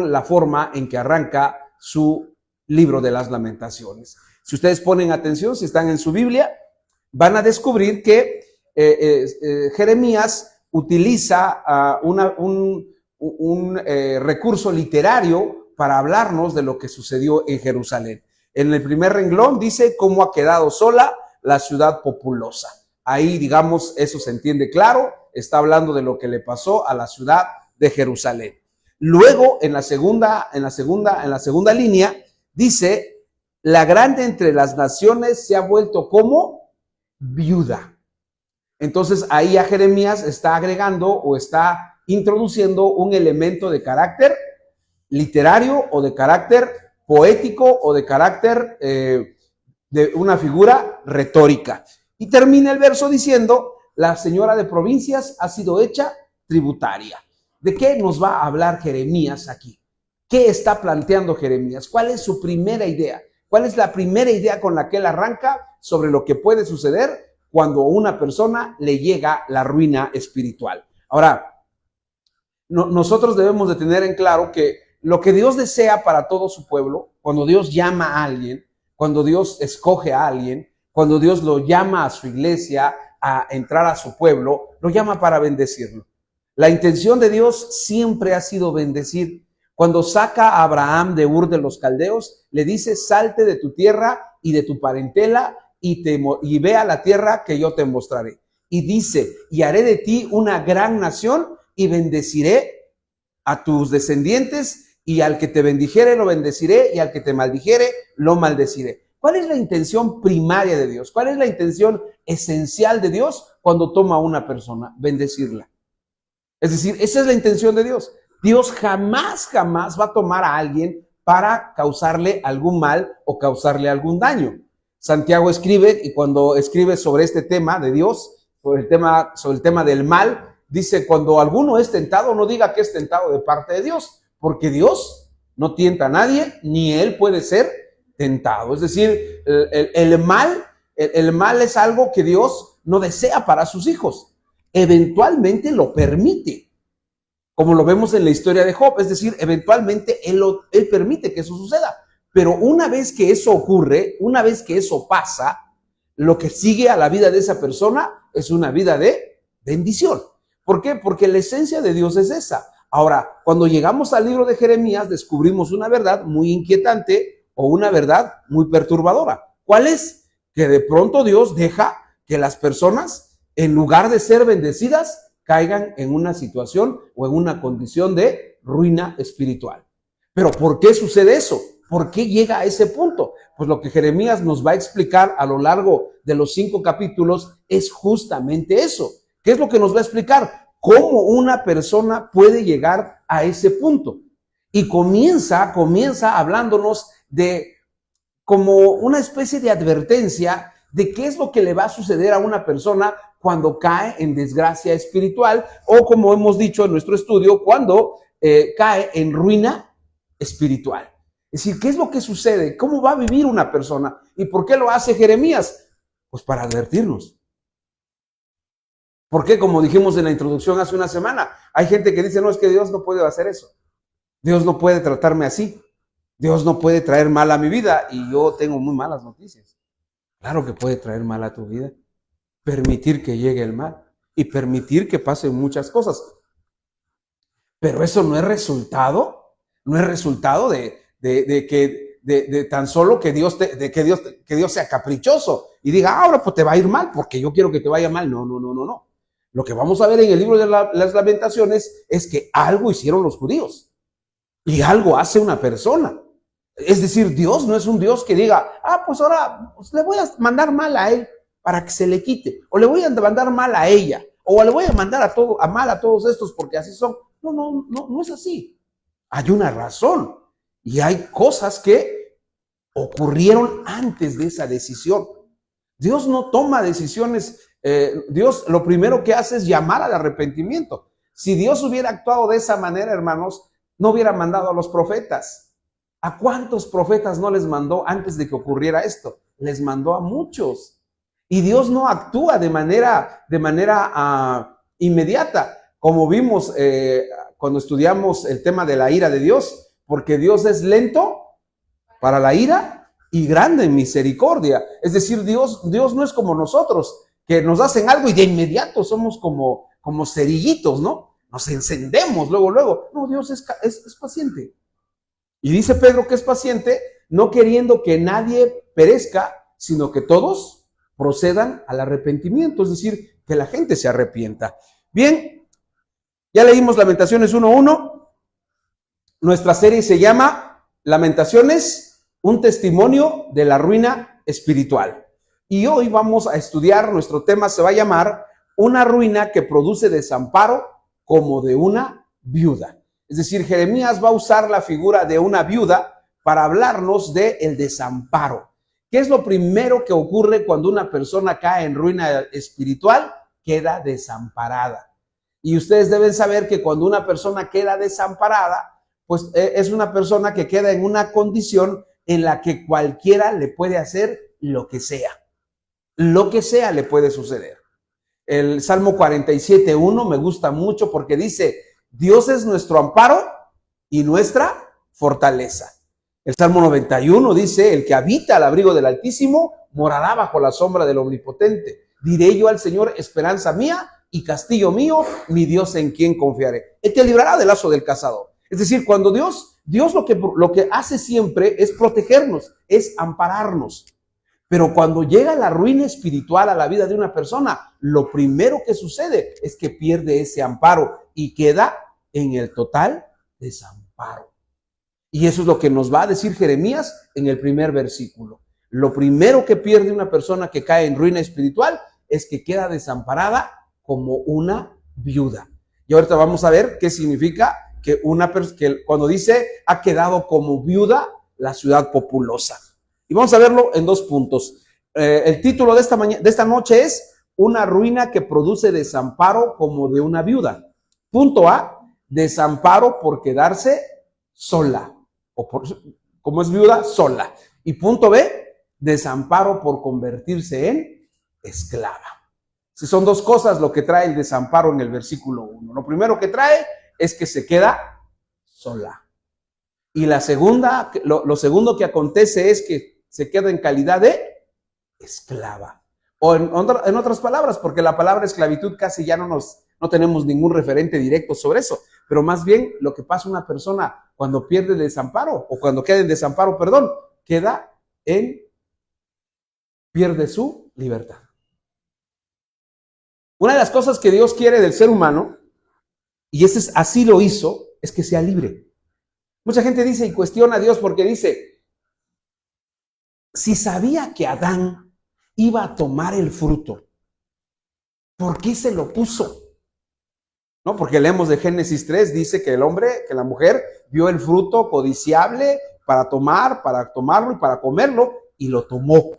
la forma en que arranca su libro de las Lamentaciones. Si ustedes ponen atención, si están en su Biblia, van a descubrir que Jeremías utiliza un recurso literario para hablarnos de lo que sucedió en Jerusalén. En el primer renglón dice cómo ha quedado sola la ciudad populosa. Ahí, digamos, eso se entiende claro, está hablando de lo que le pasó a la ciudad de Jerusalén. Luego, en la segunda línea, dice, la grande entre las naciones se ha vuelto como viuda. Entonces, ahí a Jeremías está agregando o está introduciendo un elemento de carácter literario o de carácter poético o de carácter de una figura retórica. Y termina el verso diciendo, la señora de provincias ha sido hecha tributaria. ¿De qué nos va a hablar Jeremías aquí? ¿Qué está planteando Jeremías? ¿Cuál es su primera idea? ¿Cuál es la primera idea con la que él arranca sobre lo que puede suceder cuando a una persona le llega la ruina espiritual? Ahora, nosotros debemos de tener en claro que lo que Dios desea para todo su pueblo, cuando Dios llama a alguien, cuando Dios escoge a alguien, cuando Dios lo llama a su iglesia a entrar a su pueblo, lo llama para bendecirlo. La intención de Dios siempre ha sido bendecir. Cuando saca a Abraham de Ur de los Caldeos, le dice, salte de tu tierra y de tu parentela y ve a la tierra que yo te mostraré. Y dice, y haré de ti una gran nación y bendeciré a tus descendientes, y al que te bendijere lo bendeciré, y al que te maldijere lo maldeciré. ¿Cuál es la intención primaria de Dios? ¿Cuál es la intención esencial de Dios cuando toma a una persona? Bendecirla. Es decir, esa es la intención de Dios. Dios jamás va a tomar a alguien para causarle algún mal o causarle algún daño. Santiago escribe, y cuando escribe sobre este tema de Dios, sobre el tema del mal, dice, cuando alguno es tentado, no diga que es tentado de parte de Dios, porque Dios no tienta a nadie, ni él puede ser tentado. Es decir, el mal es algo que Dios no desea para sus hijos. Eventualmente lo permite, como lo vemos en la historia de Job. Es decir, eventualmente él permite que eso suceda. Pero una vez que eso ocurre, una vez que eso pasa, lo que sigue a la vida de esa persona es una vida de bendición. ¿Por qué? Porque la esencia de Dios es esa. Ahora, cuando llegamos al libro de Jeremías, descubrimos una verdad muy inquietante o una verdad muy perturbadora. ¿Cuál es? Que de pronto Dios deja que las personas, en lugar de ser bendecidas, caigan en una situación o en una condición de ruina espiritual. ¿Pero por qué sucede eso? ¿Por qué llega a ese punto? Pues lo que Jeremías nos va a explicar a lo largo de los 5 capítulos es justamente eso. ¿Qué es lo que nos va a explicar? Cómo una persona puede llegar a ese punto. Y comienza hablándonos de como una especie de advertencia de qué es lo que le va a suceder a una persona cuando cae en desgracia espiritual, o como hemos dicho en nuestro estudio, cuando cae en ruina espiritual. Es decir, ¿qué es lo que sucede? ¿Cómo va a vivir una persona? ¿Y por qué lo hace Jeremías? Pues para advertirnos. ¿Por qué? Como dijimos en la introducción hace una semana, hay gente que dice, no, es que Dios no puede hacer eso. Dios no puede tratarme así. Dios no puede traer mal a mi vida. Y yo tengo muy malas noticias. Claro que puede traer mal a tu vida. Permitir que llegue el mal y permitir que pasen muchas cosas. Pero eso no es resultado de que tan solo que Dios sea caprichoso y diga, ahora pues te va a ir mal porque yo quiero que te vaya mal. No. Lo que vamos a ver en el libro de las Lamentaciones es que algo hicieron los judíos y algo hace una persona. Es decir, Dios no es un Dios que diga, pues ahora le voy a mandar mal a él para que se le quite, o le voy a mandar mal a ella, o le voy a mandar mal a todos estos porque así son. No es así. Hay una razón y hay cosas que ocurrieron antes de esa decisión. Dios no toma decisiones. Dios lo primero que hace es llamar al arrepentimiento. Si Dios hubiera actuado de esa manera, hermanos, no hubiera mandado a los profetas. ¿A cuántos profetas no les mandó antes de que ocurriera esto? Les mandó a muchos. Y Dios no actúa de manera inmediata. Como vimos cuando estudiamos el tema de la ira de Dios, porque Dios es lento para la ira y grande en misericordia. Es decir, Dios no es como nosotros, que nos hacen algo y de inmediato somos como cerillitos, ¿no? Nos encendemos luego. No, Dios es paciente. Y dice Pedro que es paciente, no queriendo que nadie perezca, sino que todos procedan al arrepentimiento, es decir, que la gente se arrepienta. Bien, ya leímos Lamentaciones 1:1. Nuestra serie se llama Lamentaciones, un testimonio de la ruina espiritual. Y hoy vamos a estudiar, nuestro tema se va a llamar una ruina que produce desamparo como de una viuda. Es decir, Jeremías va a usar la figura de una viuda para hablarnos del desamparo. ¿Qué es lo primero que ocurre cuando una persona cae en ruina espiritual? Queda desamparada. Y ustedes deben saber que cuando una persona queda desamparada, pues es una persona que queda en una condición en la que cualquiera le puede hacer lo que sea. Lo que sea le puede suceder. El Salmo 47:1 me gusta mucho porque dice: Dios es nuestro amparo y nuestra fortaleza. El Salmo 91 dice: el que habita al abrigo del Altísimo morará bajo la sombra del Omnipotente. Diré yo al Señor, esperanza mía y castillo mío, mi Dios en quien confiaré. Él te librará del lazo del cazador. Es decir, cuando Dios lo que hace siempre es protegernos, es ampararnos. Pero cuando llega la ruina espiritual a la vida de una persona, lo primero que sucede es que pierde ese amparo y queda en el total desamparo. Y eso es lo que nos va a decir Jeremías en el primer versículo. Lo primero que pierde una persona que cae en ruina espiritual es que queda desamparada como una viuda. Y ahorita vamos a ver qué significa que cuando dice ha quedado como viuda la ciudad populosa. Y vamos a verlo en 2 puntos. El título de esta noche es una ruina que produce desamparo como de una viuda. Punto A, desamparo por quedarse sola. Como es viuda, sola. Y punto B, desamparo por convertirse en esclava. Si son 2 cosas lo que trae el desamparo en el versículo 1. Lo primero que trae es que se queda sola. Y la segunda, lo segundo que acontece es que se queda en calidad de esclava. O en otras palabras, porque la palabra esclavitud casi ya no tenemos ningún referente directo sobre eso, pero más bien lo que pasa a una persona cuando pierde el desamparo, o cuando queda en desamparo, pierde su libertad. Una de las cosas que Dios quiere del ser humano, y así lo hizo, es que sea libre. Mucha gente dice y cuestiona a Dios porque dice: si sabía que Adán iba a tomar el fruto, ¿por qué se lo puso? ¿No? Porque leemos de Génesis 3, dice que la mujer vio el fruto codiciable para tomarlo y para comerlo, y lo tomó.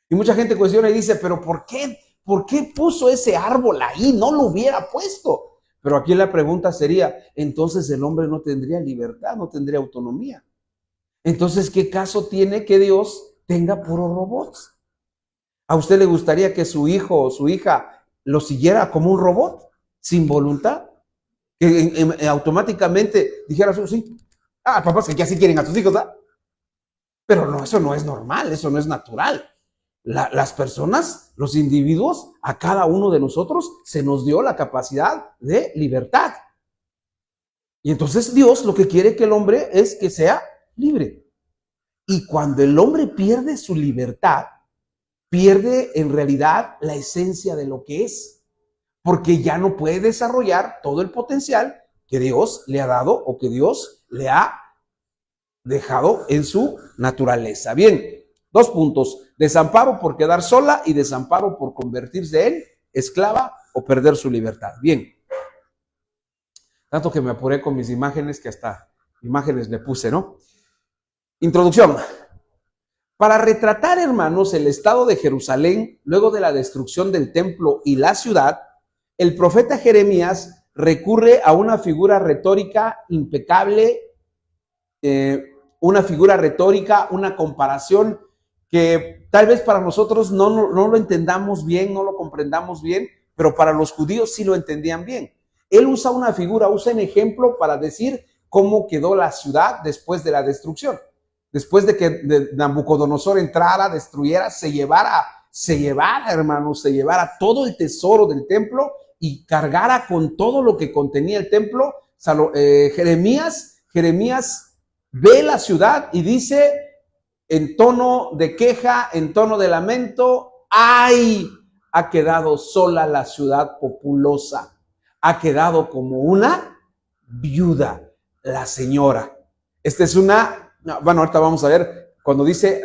Y mucha gente cuestiona y dice: pero ¿por qué puso ese árbol ahí? No lo hubiera puesto. Pero aquí la pregunta sería: entonces el hombre no tendría libertad, no tendría autonomía. Entonces, ¿qué caso tiene que Dios tenga puros robots? ¿A usted le gustaría que su hijo o su hija lo siguiera como un robot, sin voluntad? Que automáticamente dijera: sí, papás que ya sí quieren a sus hijos, ¿verdad? Pero no, eso no es normal, eso no es natural. Las personas, los individuos, a cada uno de nosotros se nos dio la capacidad de libertad. Y entonces Dios lo que quiere que el hombre es que sea libre. Y cuando el hombre pierde su libertad, pierde en realidad la esencia de lo que es, porque ya no puede desarrollar todo el potencial que Dios le ha dado o que Dios le ha dejado en su naturaleza. Bien, 2 puntos: desamparo por quedar sola y desamparo por convertirse en esclava o perder su libertad. Bien, tanto que me apuré con mis imágenes que hasta imágenes le puse, ¿no? Introducción. Para retratar, hermanos, el estado de Jerusalén luego de la destrucción del templo y la ciudad, el profeta Jeremías recurre a una figura retórica impecable, una comparación que tal vez para nosotros no lo entendamos bien, no lo comprendamos bien, pero para los judíos sí lo entendían bien. Él usa una figura, usa un ejemplo para decir cómo quedó la ciudad después de la destrucción. Después de que Nabucodonosor entrara, destruyera, se llevara, hermanos, se llevara todo el tesoro del templo y cargara con todo lo que contenía el templo. Jeremías ve la ciudad y dice en tono de queja, en tono de lamento: ¡ay! Ha quedado sola la ciudad populosa, ha quedado como una viuda, la señora. Esta es bueno, ahorita vamos a ver, cuando dice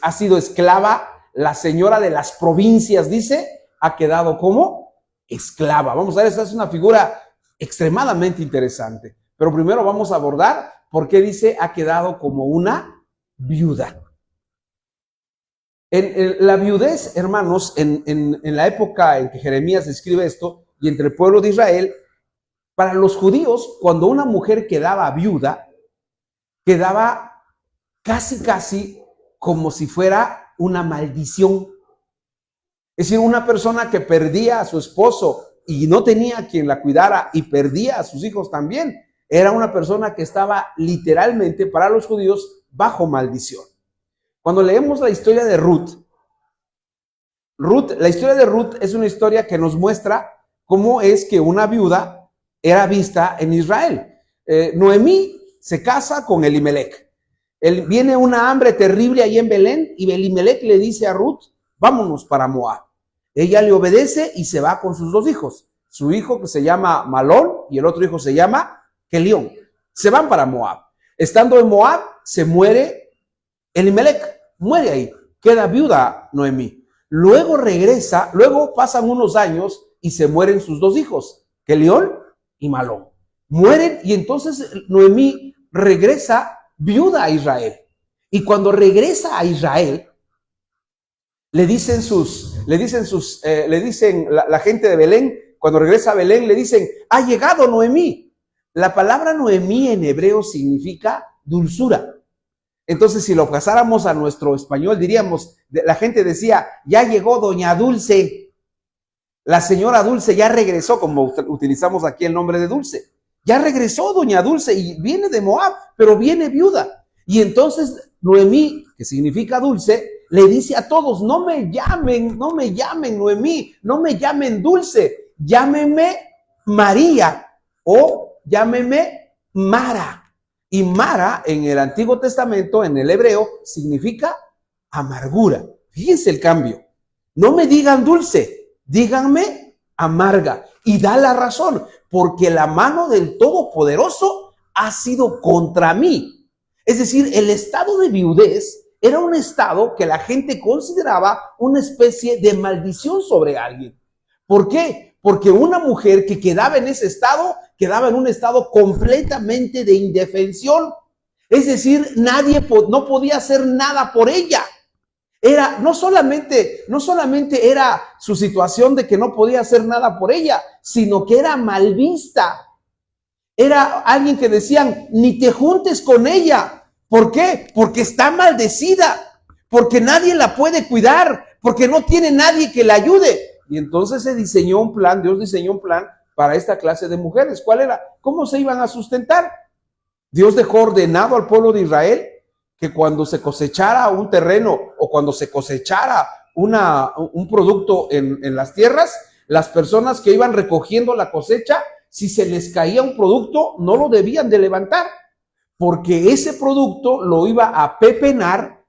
ha sido esclava, la señora de las provincias, dice, ha quedado como esclava. Vamos a ver, esta es una figura extremadamente interesante. Pero primero vamos a abordar por qué dice ha quedado como una viuda. La viudez, hermanos, en la época en que Jeremías escribe esto, y entre el pueblo de Israel, para los judíos, cuando una mujer quedaba viuda, quedaba casi como si fuera una maldición. Es decir, una persona que perdía a su esposo y no tenía quien la cuidara y perdía a sus hijos también, era una persona que estaba literalmente, para los judíos, bajo maldición. Cuando leemos la historia de la historia de Ruth es una historia que nos muestra cómo es que una viuda era vista en Israel. Noemí se casa con Elimelech. Viene una hambre terrible ahí en Belén y Elimelech le dice a Ruth: vámonos para Moab. Ella le obedece y se va con sus dos hijos. Su hijo, que se llama Malón, y el otro hijo se llama Kelión. Se van para Moab. Estando en Moab, se muere Elimelech. Muere ahí. Queda viuda Noemí. Luego regresa, luego pasan unos años y se mueren sus dos hijos, Kelión y Malón. Mueren y entonces Noemí regresa viuda a Israel. Y cuando regresa a Israel, le dicen la gente de Belén, cuando regresa a Belén, le dicen: ha llegado Noemí. La palabra Noemí en hebreo significa dulzura. Entonces, si lo pasáramos a nuestro español, diríamos, la gente decía: ya llegó doña Dulce. La señora Dulce ya regresó, como utilizamos aquí el nombre de Dulce. Ya regresó doña Dulce y viene de Moab, pero viene viuda. Y entonces Noemí, que significa dulce, le dice a todos: no me llamen Noemí, no me llamen Dulce, llámenme María o llámenme Mara. Y Mara en el Antiguo Testamento, en el hebreo, significa amargura. Fíjense el cambio. No me digan dulce, díganme amarga. Y da la razón, porque la mano del Todopoderoso ha sido contra mí. Es decir, el estado de viudez era un estado que la gente consideraba una especie de maldición sobre alguien. ¿Por qué? Porque una mujer que quedaba en ese estado, quedaba en un estado completamente de indefensión. Es decir, nadie no podía hacer nada por ella. No solamente era su situación de que no podía hacer nada por ella, sino que era mal vista. Era alguien que decían: ni te juntes con ella. ¿Por qué? Porque está maldecida, porque nadie la puede cuidar, porque no tiene nadie que la ayude. Y entonces Dios diseñó un plan para esta clase de mujeres. ¿Cuál era? ¿Cómo se iban a sustentar? Dios dejó ordenado al pueblo de Israel que cuando se cosechara un terreno o cuando se cosechara un producto en las tierras, las personas que iban recogiendo la cosecha, si se les caía un producto, no lo debían de levantar, porque ese producto lo iba a pepenar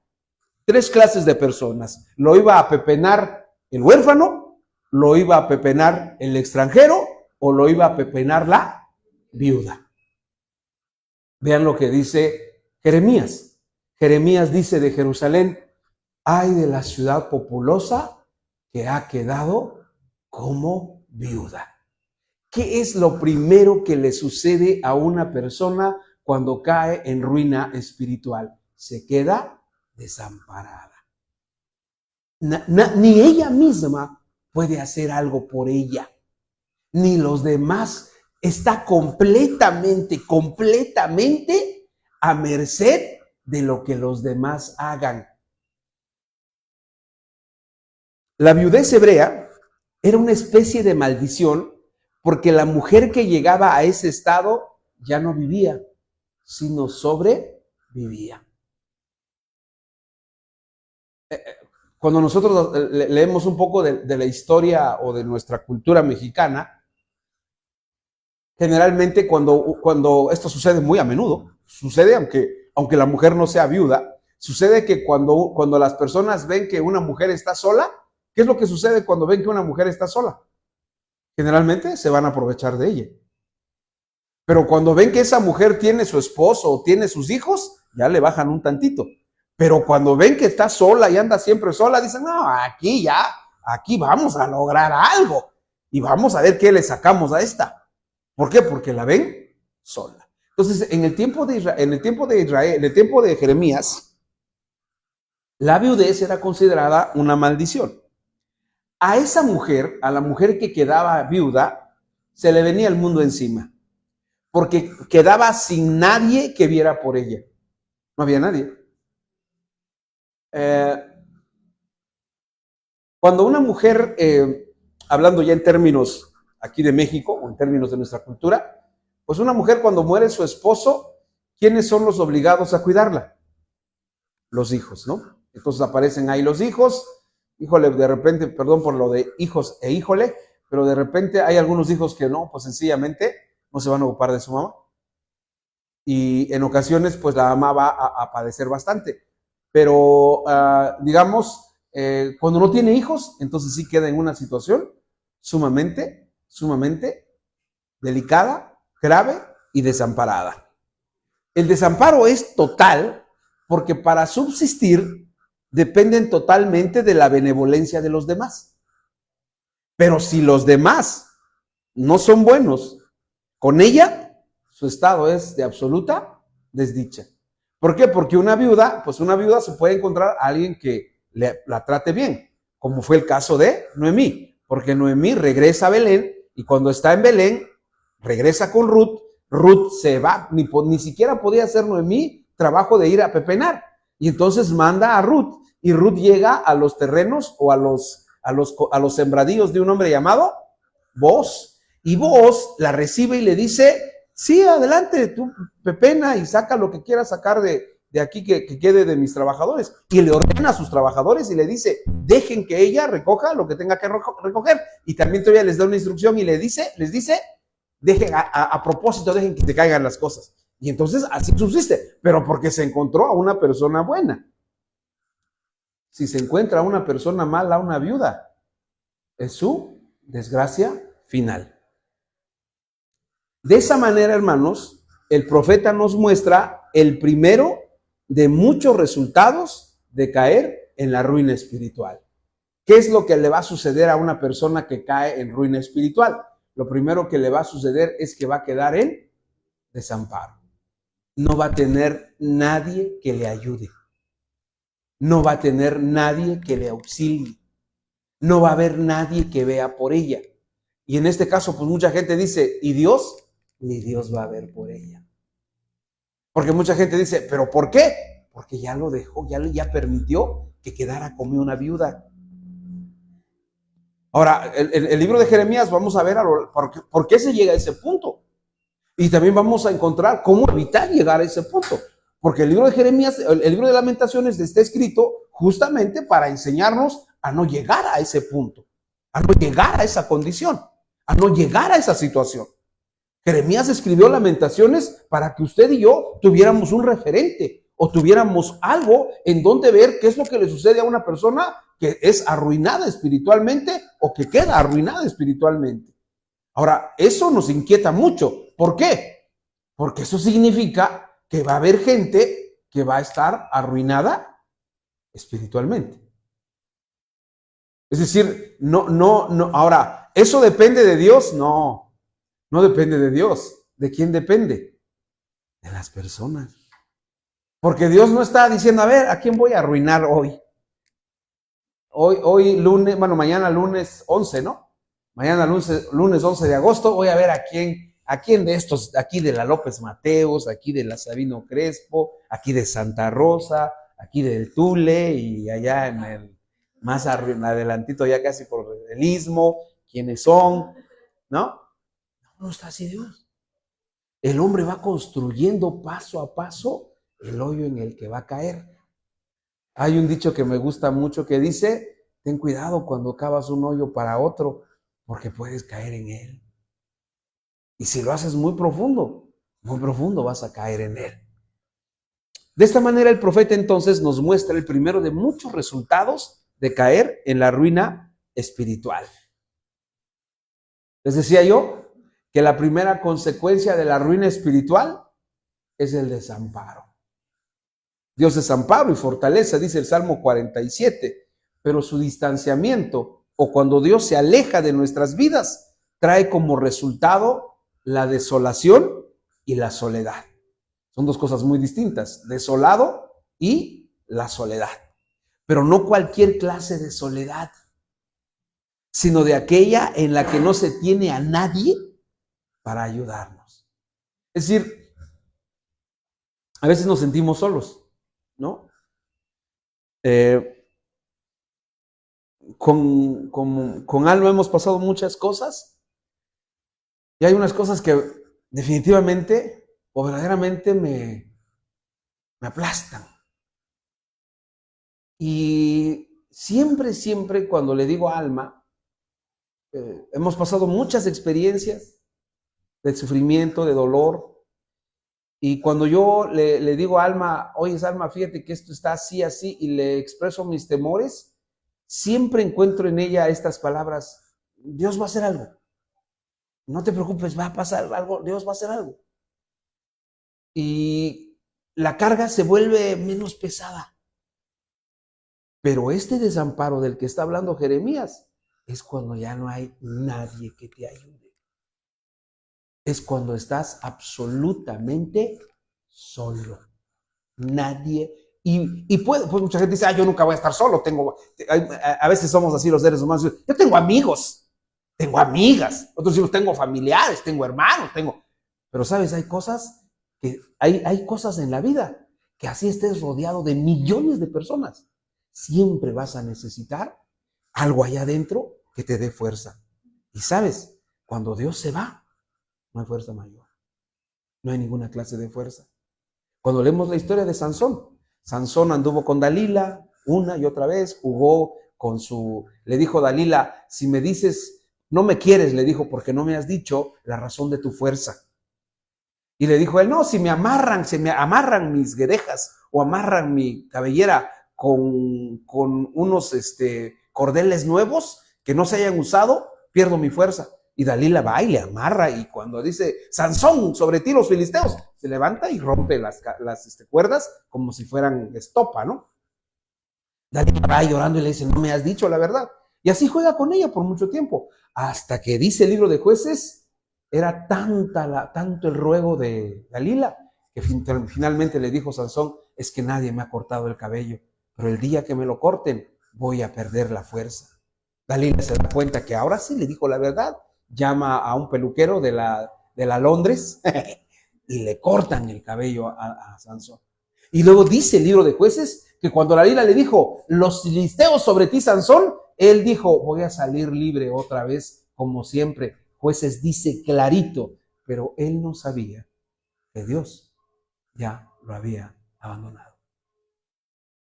tres clases de personas. Lo iba a pepenar el huérfano, lo iba a pepenar el extranjero o lo iba a pepenar la viuda. Vean lo que dice Jeremías. Jeremías dice de Jerusalén: ay de la ciudad populosa que ha quedado como viuda. ¿Qué es lo primero que le sucede a una persona cuando cae en ruina espiritual? Se queda desamparada. Ni ella misma puede hacer algo por ella, ni los demás. Está completamente a merced de lo que los demás hagan. La viudez hebrea era una especie de maldición, porque la mujer que llegaba a ese estado ya no vivía, sino sobrevivía. Cuando nosotros leemos un poco de la historia o de nuestra cultura mexicana, generalmente cuando esto sucede muy a menudo, sucede aunque la mujer no sea viuda, sucede que cuando las personas ven que una mujer está sola, ¿qué es lo que sucede cuando ven que una mujer está sola? Generalmente se van a aprovechar de ella. Pero cuando ven que esa mujer tiene su esposo o tiene sus hijos, ya le bajan un tantito. Pero cuando ven que está sola y anda siempre sola, dicen, no, aquí vamos a lograr algo. Y vamos a ver qué le sacamos a esta. ¿Por qué? Porque la ven sola. Entonces, en el tiempo de Israel, en el tiempo de Jeremías, la viudez era considerada una maldición. A esa mujer, a la mujer que quedaba viuda, se le venía el mundo encima. Porque quedaba sin nadie que viera por ella. No había nadie. Cuando una mujer, hablando ya en términos aquí de México o en términos de nuestra cultura, pues una mujer cuando muere su esposo, ¿quiénes son los obligados a cuidarla? Los hijos, ¿no? Entonces aparecen ahí los hijos, híjole, de repente, perdón por lo de hijos e híjole, pero de repente hay algunos hijos que no, pues sencillamente no se van a ocupar de su mamá. Y en ocasiones, pues la mamá va a padecer bastante. Pero, digamos, cuando no tiene hijos, entonces sí queda en una situación sumamente delicada, grave y desamparada. El desamparo es total porque para subsistir dependen totalmente de la benevolencia de los demás. Pero si los demás no son buenos con ella, su estado es de absoluta desdicha. ¿Por qué? Porque una viuda se puede encontrar a alguien que la trate bien, como fue el caso de Noemí, porque Noemí regresa a Belén y cuando está en Belén, regresa con Ruth, Ruth se va, ni siquiera podía hacer Noemí trabajo de ir a pepenar, y entonces manda a Ruth, y Ruth llega a los terrenos o a los sembradíos de un hombre llamado Boaz, y Boaz la recibe y le dice, sí, adelante, tú pepena y saca lo que quieras sacar de aquí que quede de mis trabajadores. Y le ordena a sus trabajadores y le dice, dejen que ella recoja lo que tenga que recoger. Y también todavía les da una instrucción y les dice, dejen, a propósito, dejen que te caigan las cosas. Y entonces así subsiste, pero porque se encontró a una persona buena. Si se encuentra a una persona mala, una viuda, es su desgracia final. De esa manera, hermanos, el profeta nos muestra el primero de muchos resultados de caer en la ruina espiritual. ¿Qué es lo que le va a suceder a una persona que cae en ruina espiritual? Lo primero que le va a suceder es que va a quedar en desamparo. No va a tener nadie que le ayude. No va a tener nadie que le auxilie. No va a haber nadie que vea por ella. Y en este caso, pues mucha gente dice, ¿y Dios? Ni Dios va a ver por ella. Porque mucha gente dice, ¿pero por qué? Porque ya lo dejó, ya permitió que quedara como una viuda. Ahora, el libro de Jeremías, vamos a ver por qué se llega a ese punto. Y también vamos a encontrar cómo evitar llegar a ese punto. Porque el libro de Jeremías, el libro de Lamentaciones está escrito justamente para enseñarnos a no llegar a ese punto, a no llegar a esa condición, a no llegar a esa situación. Jeremías escribió Lamentaciones para que usted y yo tuviéramos un referente o tuviéramos algo en donde ver qué es lo que le sucede a una persona que es arruinada espiritualmente o que queda arruinada espiritualmente. Ahora, eso nos inquieta mucho. ¿Por qué? Porque eso significa que va a haber gente que va a estar arruinada espiritualmente. Es decir, no. Ahora, ¿eso depende de Dios? No. No depende de Dios. ¿De quién depende? De las personas. Porque Dios no está diciendo, a ver, ¿a quién voy a arruinar hoy? Hoy lunes, bueno, mañana lunes 11, ¿no? Mañana lunes 11 de agosto, voy a ver a quién de estos, aquí de la López Mateos, aquí de la Sabino Crespo, aquí de Santa Rosa, aquí del Tule y allá en el, más adelantito, ya casi por el Istmo, quiénes son, ¿no? No está así Dios. el hombre va construyendo paso a paso el hoyo en el que va a caer. Hay un dicho que me gusta mucho que dice, ten cuidado cuando cavas un hoyo para otro, porque puedes caer en él. Y si lo haces muy profundo vas a caer en él. De esta manera el profeta entonces nos muestra el primero de muchos resultados de caer en la ruina espiritual. Les decía yo que la primera consecuencia de la ruina espiritual es el desamparo. Dios es amparo y fortaleza, dice el Salmo 47, pero su distanciamiento o cuando Dios se aleja de nuestras vidas trae como resultado la desolación y la soledad. Son dos cosas muy distintas, desolado y la soledad. Pero no cualquier clase de soledad, sino de aquella en la que no se tiene a nadie para ayudarnos. Es decir, a veces nos sentimos solos, ¿no? Con Alma hemos pasado muchas cosas y hay unas cosas que definitivamente o verdaderamente me aplastan. Y siempre cuando le digo a Alma, hemos pasado muchas experiencias de sufrimiento, de dolor, y cuando yo le digo a Alma, oye Alma, fíjate que esto está así, así, y le expreso mis temores, siempre encuentro en ella estas palabras, Dios va a hacer algo, no te preocupes, va a pasar algo, Dios va a hacer algo. Y la carga se vuelve menos pesada. Pero este desamparo del que está hablando Jeremías es cuando ya no hay nadie que te ayude. Es cuando estás absolutamente solo. Nadie. Y puede, pues mucha gente dice, yo nunca voy a estar solo. A veces somos así los seres humanos. Yo tengo amigos, tengo amigas. Otros decimos, tengo familiares, tengo hermanos, tengo. Pero sabes, hay cosas en la vida que así estés rodeado de millones de personas. Siempre vas a necesitar algo allá adentro que te dé fuerza. Y sabes, cuando Dios se va, no hay fuerza mayor. No hay ninguna clase de fuerza. Cuando leemos la historia de Sansón, Sansón anduvo con Dalila una y otra vez, jugó con le dijo Dalila, si me dices, no me quieres, le dijo, porque no me has dicho la razón de tu fuerza. Y le dijo él, no, si me amarran mis guedejas o amarran mi cabellera con unos cordeles nuevos que no se hayan usado, pierdo mi fuerza. Y Dalila va y le amarra, y cuando dice, Sansón, sobre ti los filisteos, se levanta y rompe las cuerdas como si fueran estopa, ¿no? Dalila va llorando y le dice, no me has dicho la verdad. Y así juega con ella por mucho tiempo, hasta que dice el libro de Jueces, era tanto el ruego de Dalila, que finalmente le dijo Sansón, es que nadie me ha cortado el cabello, pero el día que me lo corten, voy a perder la fuerza. Dalila se da cuenta que ahora sí le dijo la verdad, llama a un peluquero de la Londres y le cortan el cabello a Sansón. Y luego dice el libro de Jueces que cuando Dalila le dijo, los filisteos sobre ti, Sansón, él dijo, voy a salir libre otra vez, como siempre. Jueces dice clarito, pero él no sabía que Dios ya lo había abandonado.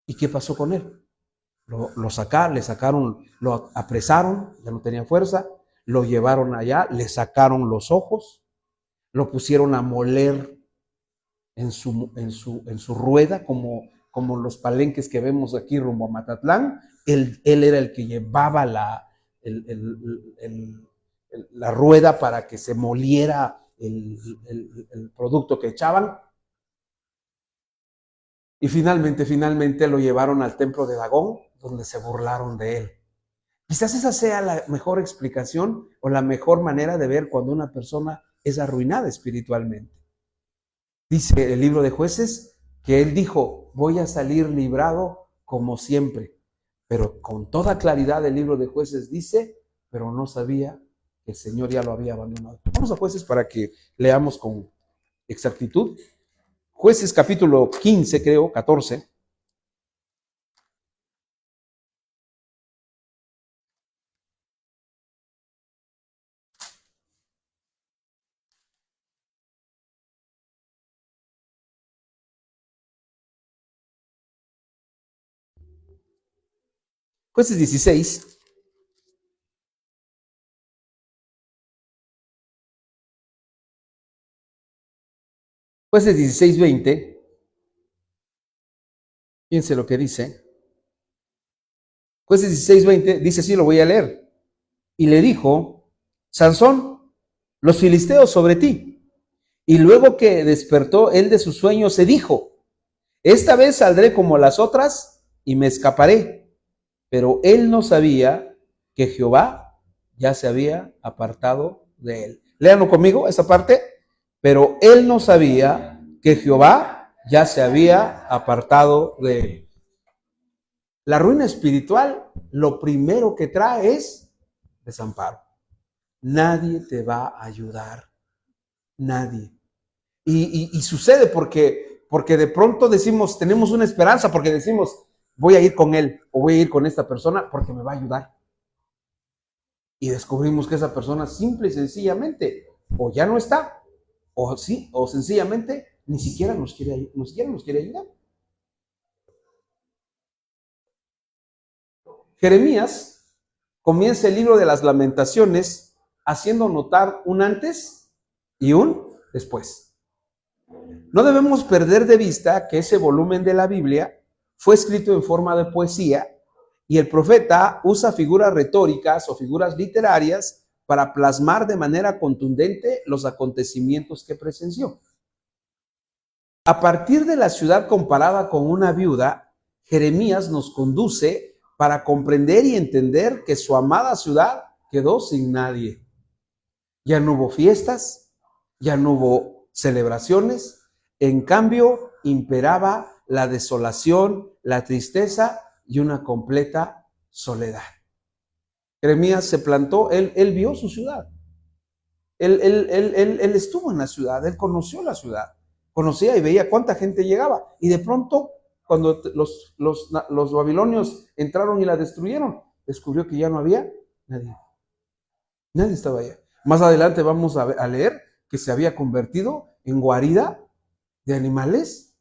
¿Y qué pasó con él? Le sacaron, lo apresaron, ya no tenía fuerza, lo llevaron allá, le sacaron los ojos, lo pusieron a moler en su rueda, como los palenques que vemos aquí rumbo a Matatlán. Él era el que llevaba la rueda para que se moliera el producto que echaban. Y finalmente lo llevaron al templo de Dagón, donde se burlaron de él. Quizás esa sea la mejor explicación o la mejor manera de ver cuando una persona es arruinada espiritualmente. Dice el libro de Jueces que él dijo, voy a salir librado como siempre. Pero con toda claridad el libro de Jueces dice, pero no sabía que el Señor ya lo había abandonado. Vamos a Jueces para que leamos con exactitud. Jueces capítulo 15, creo, 14. Jueces 16. Jueces 16:20. Fíjense lo que dice. Jueces 16:20 dice así, lo voy a leer. Y le dijo, Sansón, los filisteos sobre ti. Y luego que despertó él de su sueño, se dijo, esta vez saldré como las otras y me escaparé. Pero él no sabía que Jehová ya se había apartado de él. Léanlo conmigo, esa parte. Pero él no sabía que Jehová ya se había apartado de él. La ruina espiritual, lo primero que trae es desamparo. Nadie te va a ayudar. Nadie. Y sucede porque de pronto decimos, tenemos una esperanza, porque decimos, voy a ir con él o voy a ir con esta persona porque me va a ayudar. Y descubrimos que esa persona simple y sencillamente o ya no está, o sí, o sencillamente ni siquiera nos quiere ayudar. Jeremías comienza el libro de las Lamentaciones haciendo notar un antes y un después. No debemos perder de vista que ese volumen de la Biblia fue escrito en forma de poesía y el profeta usa figuras retóricas o figuras literarias para plasmar de manera contundente los acontecimientos que presenció. A partir de la ciudad comparada con una viuda, Jeremías nos conduce para comprender y entender que su amada ciudad quedó sin nadie. Ya no hubo fiestas, ya no hubo celebraciones, en cambio imperaba la desolación, la tristeza y una completa soledad. Jeremías se plantó, él vio su ciudad, él estuvo en la ciudad, él conoció la ciudad, conocía y veía cuánta gente llegaba, y de pronto cuando los babilonios entraron y la destruyeron, descubrió que ya no había nadie. Nadie estaba allá. Más adelante vamos a leer que se había convertido en guarida de animales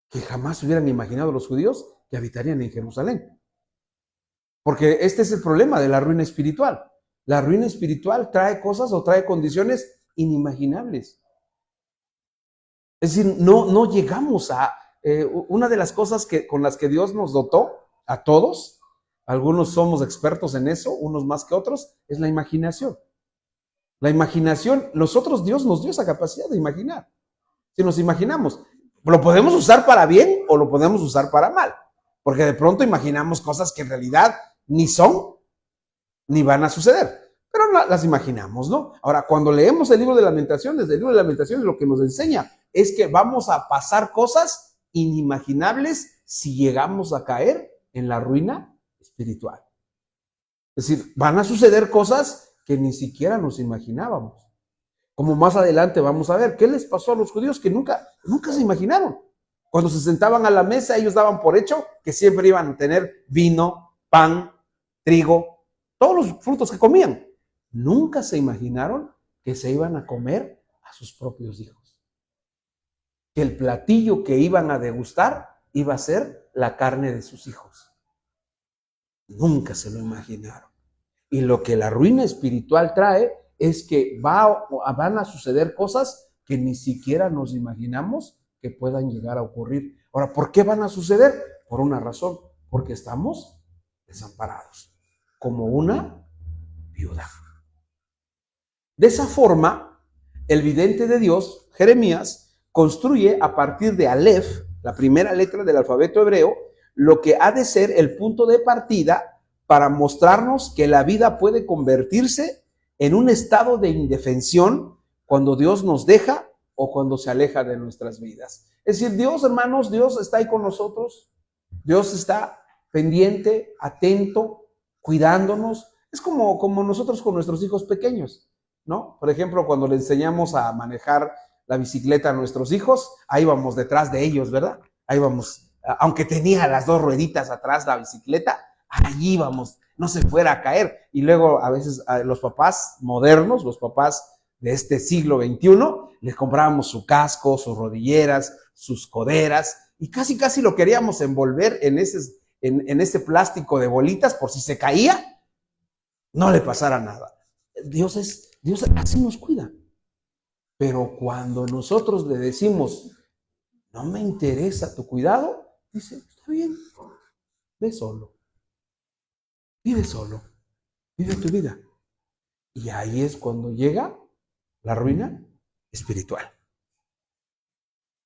que jamás hubieran imaginado los judíos que habitarían en Jerusalén. Porque este es el problema de la ruina espiritual. La ruina espiritual trae cosas o trae condiciones inimaginables. Es decir, no llegamos a... una de las cosas con las que Dios nos dotó a todos, algunos somos expertos en eso, unos más que otros, es la imaginación. La imaginación, Dios nos dio esa capacidad de imaginar. Si nos imaginamos, lo podemos usar para bien o lo podemos usar para mal, porque de pronto imaginamos cosas que en realidad ni son ni van a suceder, pero las imaginamos, ¿no? Ahora, cuando leemos el libro de Lamentaciones, el libro de Lamentaciones lo que nos enseña es que vamos a pasar cosas inimaginables si llegamos a caer en la ruina espiritual. Es decir, van a suceder cosas que ni siquiera nos imaginábamos. Como más adelante vamos a ver, ¿qué les pasó a los judíos que nunca se imaginaron? Cuando se sentaban a la mesa, ellos daban por hecho que siempre iban a tener vino, pan, trigo, todos los frutos que comían. Nunca se imaginaron que se iban a comer a sus propios hijos. Que el platillo que iban a degustar iba a ser la carne de sus hijos. Nunca se lo imaginaron. Y lo que la ruina espiritual trae es que van a suceder cosas que ni siquiera nos imaginamos que puedan llegar a ocurrir. Ahora, ¿por qué van a suceder? Por una razón, porque estamos desamparados, como una viuda. De esa forma, el vidente de Dios, Jeremías, construye a partir de Aleph, la primera letra del alfabeto hebreo, lo que ha de ser el punto de partida para mostrarnos que la vida puede convertirse en un estado de indefensión cuando Dios nos deja o cuando se aleja de nuestras vidas. Es decir, Dios, hermanos, Dios está ahí con nosotros, Dios está pendiente, atento, cuidándonos. Es como nosotros con nuestros hijos pequeños, ¿no? Por ejemplo, cuando le enseñamos a manejar la bicicleta a nuestros hijos, ahí vamos detrás de ellos, ¿verdad? Ahí vamos, aunque tenía las dos rueditas atrás la bicicleta, allí vamos, no se fuera a caer. Y luego a veces a los papás modernos, los papás de este siglo XXI, les comprábamos su casco, sus rodilleras, sus coderas, y casi lo queríamos envolver en en este plástico de bolitas por si se caía, no le pasara nada. Dios así nos cuida. Pero cuando nosotros le decimos, no me interesa tu cuidado, dice, está bien, ve solo, vive solo, vive tu vida. Y ahí es cuando llega la ruina espiritual.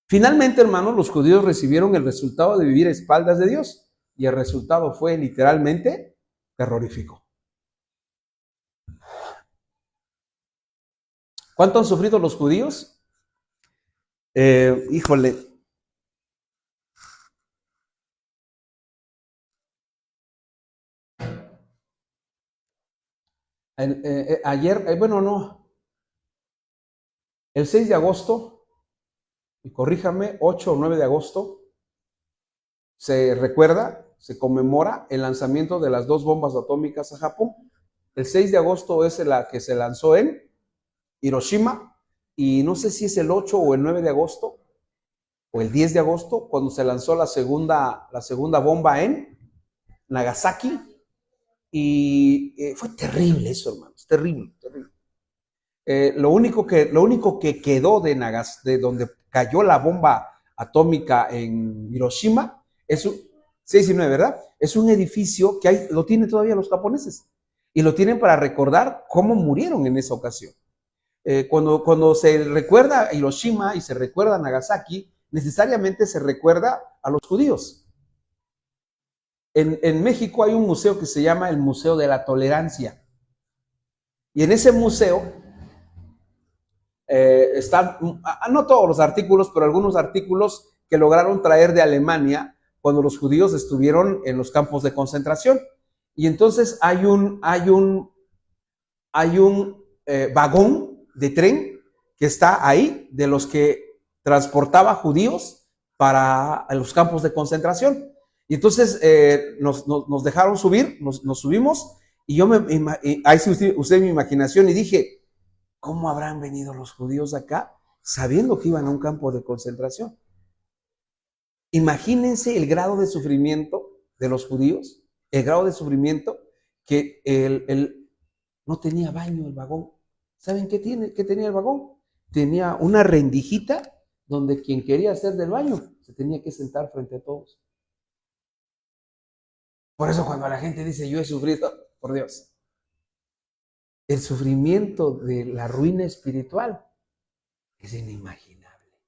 Finalmente, hermanos, los judíos recibieron el resultado de vivir a espaldas de Dios. Y el resultado fue literalmente terrorífico. ¿Cuánto han sufrido los judíos? Híjole. Ayer, bueno, no. El 6 de agosto, y corríjame, 8 o 9 de agosto, se recuerda, se conmemora el lanzamiento de las 2 bombas atómicas a Japón. El 6 de agosto es la que se lanzó en Hiroshima, y no sé si es el 8 o el 9 de agosto, o el 10 de agosto, cuando se lanzó la segunda bomba en Nagasaki, y fue terrible eso, hermanos, terrible, terrible. Lo único que quedó de donde cayó la bomba atómica en Hiroshima es 6 y 9, ¿verdad? Es un edificio que lo tienen todavía los japoneses, y lo tienen para recordar cómo murieron en esa ocasión. Cuando se recuerda a Hiroshima y se recuerda a Nagasaki, necesariamente se recuerda a los judíos. En México hay un museo que se llama el Museo de la Tolerancia. Y en ese museo están, no todos los artículos, pero algunos artículos que lograron traer de Alemania cuando los judíos estuvieron en los campos de concentración. Y entonces hay un vagón de tren que está ahí, de los que transportaba judíos para los campos de concentración. Y entonces nos dejaron subir, nos subimos, y yo ahí sí usé mi imaginación y dije, ¿cómo habrán venido los judíos acá sabiendo que iban a un campo de concentración? Imagínense el grado de sufrimiento de los judíos, el grado de sufrimiento que no tenía baño el vagón. ¿Saben qué tenía el vagón? Tenía una rendijita donde quien quería hacer del baño se tenía que sentar frente a todos. Por eso cuando la gente dice, yo he sufrido, por Dios, el sufrimiento de la ruina espiritual es inimaginable.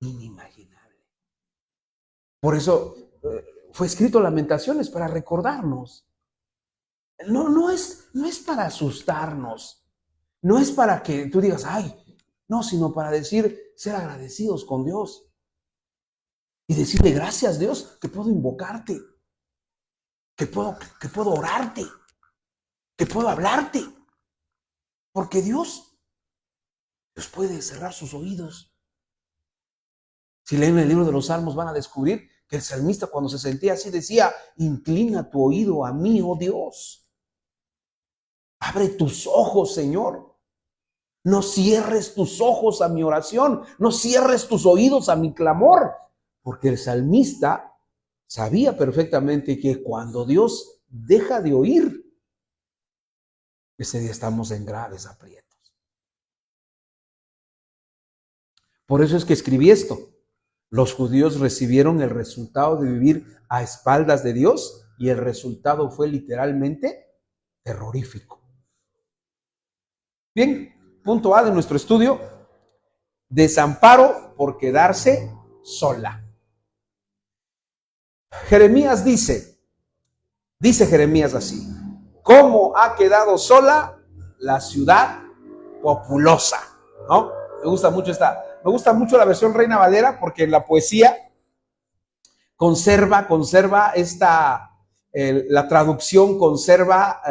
Inimaginable. Por eso fue escrito Lamentaciones, para recordarnos. No es para asustarnos. No es para que tú digas, ay, no, sino para ser agradecidos con Dios. Y decirle, gracias Dios, que puedo invocarte, que puedo orarte, que puedo hablarte. Porque Dios puede cerrar sus oídos. Si leen el libro de los Salmos van a descubrir que el salmista, cuando se sentía así, decía, inclina tu oído a mí, oh Dios. Abre tus ojos, Señor. No cierres tus ojos a mi oración, no cierres tus oídos a mi clamor. Porque el salmista sabía perfectamente que cuando Dios deja de oír, ese día estamos en graves aprietos. Por eso es que escribí esto. Los judíos recibieron el resultado de vivir a espaldas de Dios, y el resultado fue literalmente terrorífico. Bien, punto A de nuestro estudio: desamparo por quedarse sola. Jeremías dice Jeremías así: ¿cómo ha quedado sola la ciudad populosa? ¿No? Me gusta mucho la versión Reina Valera, porque en la poesía conserva la traducción conserva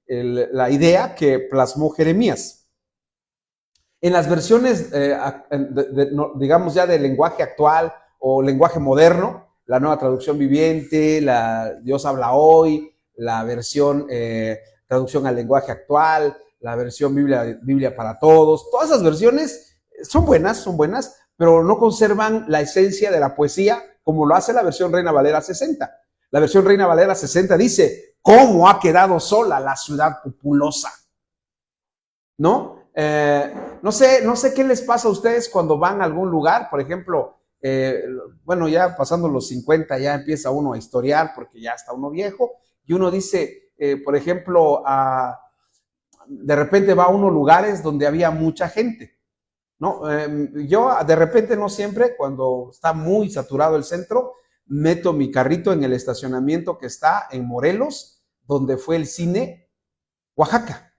la idea que plasmó Jeremías. En las versiones, digamos ya del lenguaje actual o lenguaje moderno, la Nueva Traducción Viviente, la Dios habla hoy, la versión traducción al lenguaje actual, la versión Biblia para todos, todas esas versiones son buenas, pero no conservan la esencia de la poesía como lo hace la versión Reina Valera 60. La versión Reina Valera 60 dice, ¿cómo ha quedado sola la ciudad populosa? ¿No? No sé qué les pasa a ustedes cuando van a algún lugar, por ejemplo, bueno, ya pasando los 50 ya empieza uno a historiar porque ya está uno viejo y uno dice, por ejemplo, de repente va a unos lugares donde había mucha gente, ¿no? Yo de repente, no siempre, cuando está muy saturado el centro, meto mi carrito en el estacionamiento que está en Morelos, donde fue el cine Oaxaca,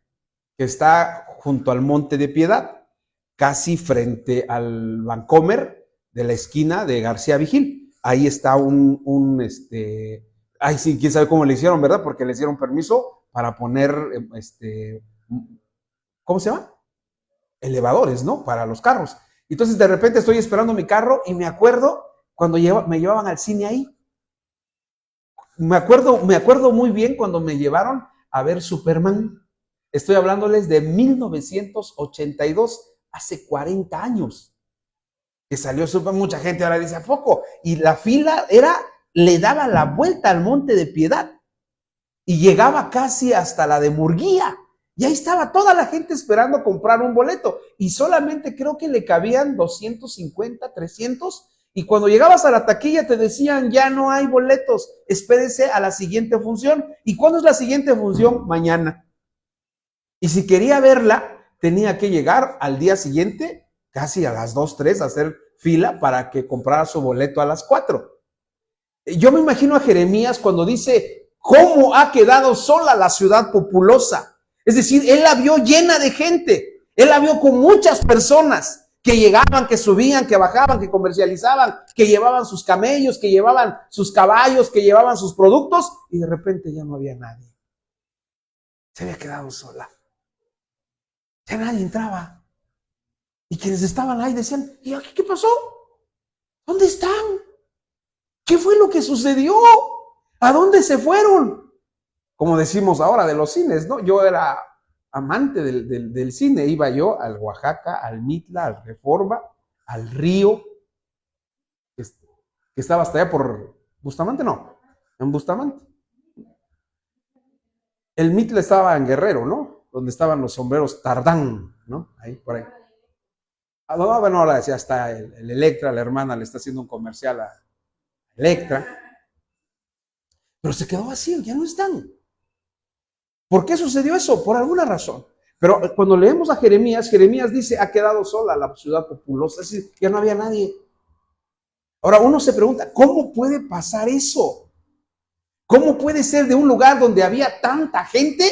que está junto al Monte de Piedad, casi frente al Vancomer de la esquina de García Vigil. Ahí está ay sí, quién sabe cómo le hicieron, ¿verdad? Porque le hicieron permiso para poner, ¿cómo se llama? Elevadores, ¿no? Para los carros. Entonces de repente estoy esperando mi carro y me acuerdo cuando me llevaban al cine ahí. Me acuerdo muy bien cuando me llevaron a ver Superman. Estoy hablándoles de 1982, hace 40 años que salió Superman. Mucha gente ahora dice, ¿a poco? Y la fila le daba la vuelta al Monte de Piedad y llegaba casi hasta la de Murguía. Y ahí estaba toda la gente esperando comprar un boleto. Y solamente creo que le cabían 250, 300. Y cuando llegabas a la taquilla te decían, ya no hay boletos, espérese a la siguiente función. ¿Y cuándo es la siguiente función? Mañana. Y si quería verla, tenía que llegar al día siguiente, casi a las 2, 3, a hacer fila para que comprara su boleto a las 4. Yo me imagino a Jeremías cuando dice, ¿cómo ha quedado sola la ciudad populosa? Es decir, él la vio llena de gente, él la vio con muchas personas que llegaban, que subían, que bajaban, que comercializaban, que llevaban sus camellos, que llevaban sus caballos, que llevaban sus productos, y de repente ya no había nadie. Se había quedado sola. Ya nadie entraba. Y quienes estaban ahí decían, ¿y aquí qué pasó? ¿Dónde están? ¿Qué fue lo que sucedió? ¿A dónde se fueron? Como decimos ahora de los cines, ¿no? Yo era amante del cine, iba yo al Oaxaca, al Mitla, al Reforma, al Río, que estaba hasta allá por Bustamante, no, en Bustamante. El Mitla estaba en Guerrero, ¿no? Donde estaban los sombreros Tardán, ¿no? Ahí, por ahí. No, bueno, ahora ya está el Electra, la hermana le está haciendo un comercial a Electra, pero se quedó vacío, ya no están. ¿Por qué sucedió eso? Por alguna razón. Pero cuando leemos a Jeremías, Jeremías dice, ha quedado sola la ciudad populosa, es decir, ya no había nadie. Ahora uno se pregunta, ¿cómo puede pasar eso? ¿Cómo puede ser de un lugar donde había tanta gente,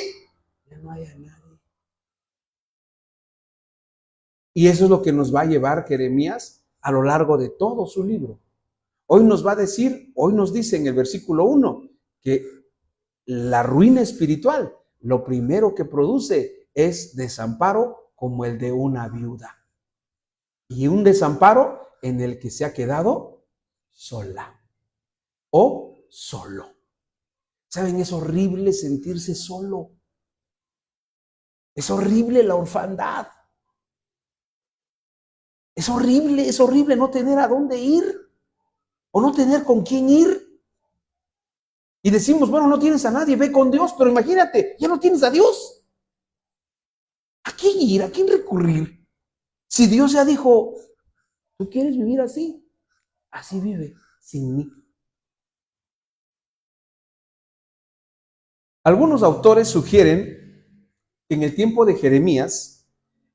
ya no haya nadie? Y eso es lo que nos va a llevar Jeremías a lo largo de todo su libro. Hoy nos va a decir, hoy nos dice en el versículo 1, que la ruina espiritual, lo primero que produce es desamparo como el de una viuda. Y un desamparo en el que se ha quedado sola o solo. ¿Saben? Es horrible sentirse solo. Es horrible la orfandad. Es horrible no tener a dónde ir o no tener con quién ir. Y decimos, bueno, no tienes a nadie, ve con Dios, pero imagínate, ya no tienes a Dios. ¿A quién ir? ¿A quién recurrir? Si Dios ya dijo, ¿tú quieres vivir así? Así vive, sin mí. Algunos autores sugieren que en el tiempo de Jeremías,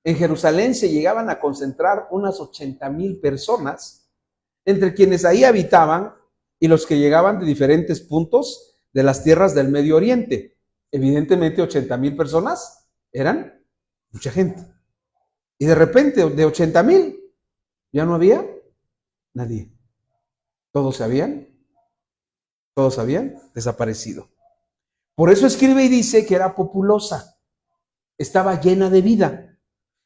en Jerusalén se llegaban a concentrar unas 80,000 personas, entre quienes ahí habitaban y los que llegaban de diferentes puntos de las tierras del Medio Oriente. Evidentemente 80,000 personas eran mucha gente. Y de repente de 80,000 ya no había nadie. Todos habían desaparecido. Por eso escribe y dice que era populosa, estaba llena de vida.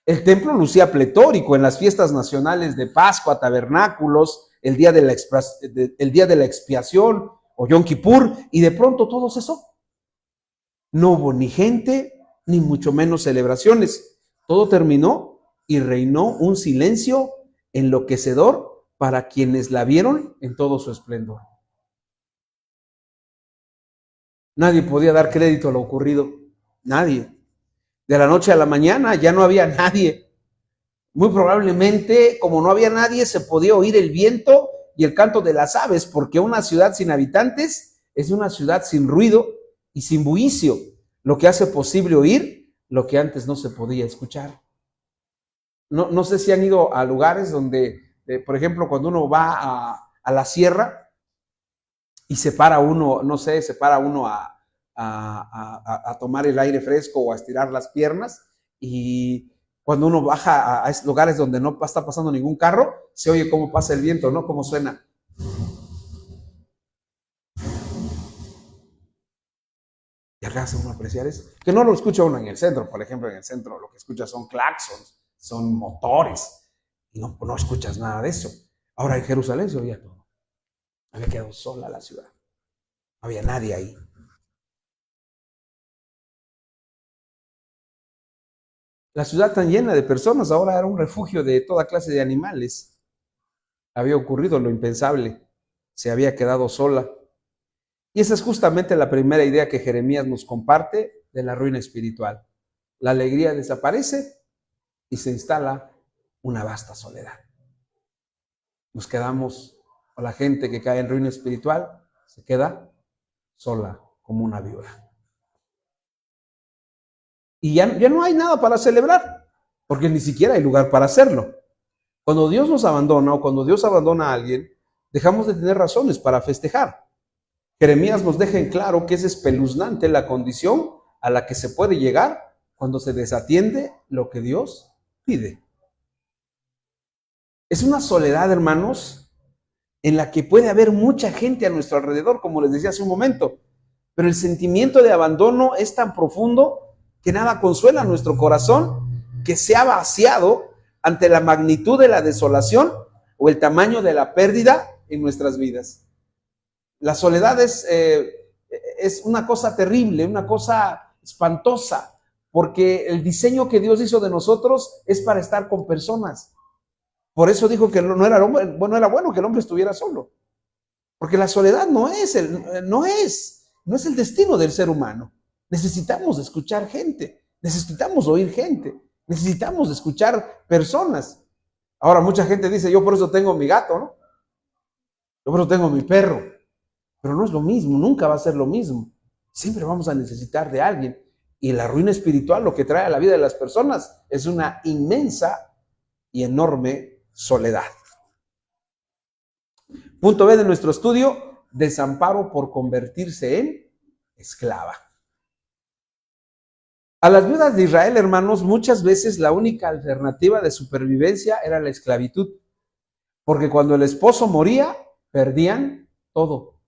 El templo lucía pletórico en las fiestas nacionales de Pascua, tabernáculos, el día de la expiación o Yom Kippur, y de pronto todo cesó. No hubo ni gente, ni mucho menos celebraciones. Todo terminó y reinó un silencio enloquecedor para quienes la vieron en todo su esplendor. Nadie podía dar crédito a lo ocurrido, nadie. De la noche a la mañana ya no había nadie. Muy probablemente, como no había nadie, se podía oír el viento y el canto de las aves, porque una ciudad sin habitantes es una ciudad sin ruido y sin bullicio, lo que hace posible oír lo que antes no se podía escuchar. No sé si han ido a lugares donde, por ejemplo, cuando uno va a la sierra y se para uno, no sé, se para uno a tomar el aire fresco o a estirar las piernas, y cuando uno baja a esos lugares donde no está pasando ningún carro, se oye cómo pasa el viento, ¿no? Cómo suena. Y alcanza uno a apreciar eso. Que no lo escucha uno en el centro, por ejemplo, en el centro lo que escucha son claxons, son motores, y no escuchas nada de eso. Ahora en Jerusalén se oía todo. Había quedado sola la ciudad. No había nadie ahí. La ciudad tan llena de personas ahora era un refugio de toda clase de animales. Había ocurrido lo impensable. Se había quedado sola. Y esa es justamente la primera idea que Jeremías nos comparte de la ruina espiritual. La alegría desaparece y se instala una vasta soledad. Nos quedamos, o la gente que cae en ruina espiritual se queda sola como una viuda. Y ya no hay nada para celebrar, porque ni siquiera hay lugar para hacerlo. Cuando Dios nos abandona o cuando Dios abandona a alguien, dejamos de tener razones para festejar. Jeremías nos deja en claro que es espeluznante la condición a la que se puede llegar cuando se desatiende lo que Dios pide. Es una soledad, hermanos, en la que puede haber mucha gente a nuestro alrededor, como les decía hace un momento, pero el sentimiento de abandono es tan profundo que nada consuela nuestro corazón, que se ha vaciado ante la magnitud de la desolación o el tamaño de la pérdida en nuestras vidas. La soledad es una cosa terrible, una cosa espantosa, porque el diseño que Dios hizo de nosotros es para estar con personas. Por eso dijo que no era bueno que el hombre estuviera solo, porque la soledad no es el destino del ser humano. Necesitamos escuchar gente, necesitamos oír gente, necesitamos escuchar personas. Ahora mucha gente dice, yo por eso tengo mi gato, ¿no? Yo por eso tengo mi perro. Pero no es lo mismo, nunca va a ser lo mismo. Siempre vamos a necesitar de alguien. Y la ruina espiritual lo que trae a la vida de las personas es una inmensa y enorme soledad. Punto B de nuestro estudio, desamparo por convertirse en esclava. A las viudas de Israel, hermanos, muchas veces la única alternativa de supervivencia era la esclavitud, porque cuando el esposo moría, perdían todo.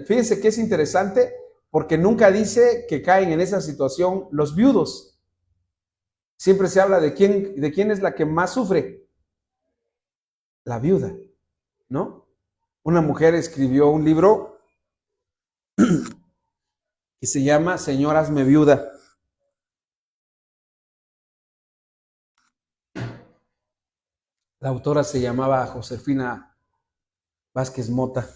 Fíjense que es interesante, porque nunca dice que caen en esa situación los viudos. Siempre se habla de quién es la que más sufre. La viuda, ¿no? Una mujer escribió un libro que se llama Señor, hazme viuda. La autora se llamaba Josefina Vázquez Mota.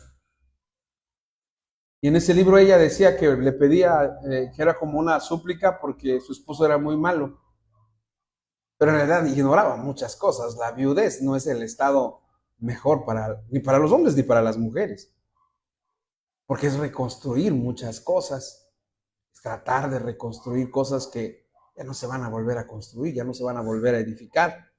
Y en ese libro ella decía que le pedía, que era como una súplica porque su esposo era muy malo. Pero en realidad ignoraba muchas cosas. La viudez no es el estado mejor ni para los hombres ni para las mujeres. Porque es reconstruir muchas cosas. Es tratar de reconstruir cosas que ya no se van a volver a construir, ya no se van a volver a edificar.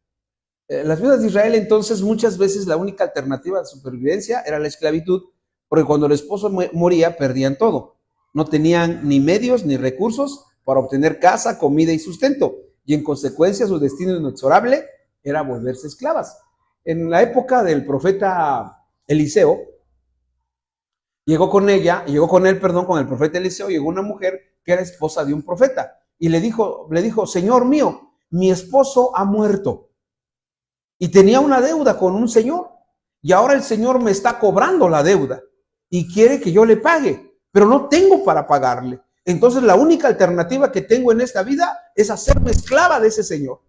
Las viudas de Israel, entonces, muchas veces la única alternativa de supervivencia era la esclavitud, porque cuando el esposo moría, perdían todo. No tenían ni medios ni recursos para obtener casa, comida y sustento, y en consecuencia su destino inexorable era volverse esclavas. En la época del profeta Eliseo, con el profeta Eliseo, llegó una mujer que era esposa de un profeta, y le dijo, Señor mío, mi esposo ha muerto, y tenía una deuda con un señor, y ahora el señor me está cobrando la deuda, y quiere que yo le pague, pero no tengo para pagarle. Entonces la única alternativa que tengo en esta vida es hacerme esclava de ese señor.